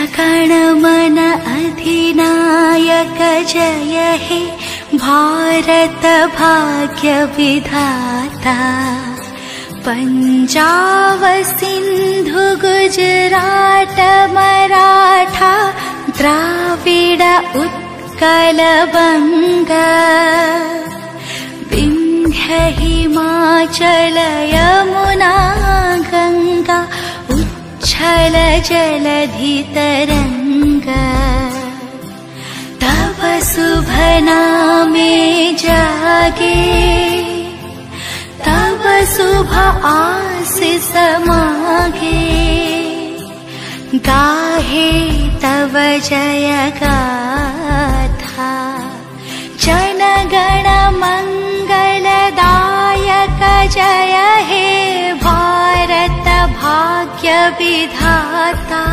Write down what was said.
जनगण मन अधिनायक जय हे भारत भाग्य विधाता पंजाब सिंधु गुजरात मराठा द्राविड उत्कल बंगा विंध्य हिमाचल यमुना गंगा उच्छल जलधि तरंगा तव शुभ नामे जागे तव शुभ आशीष मागे गाहे तव जय गाथा जनगण मंगलदायक जय हे भारत भाग्य विधाता।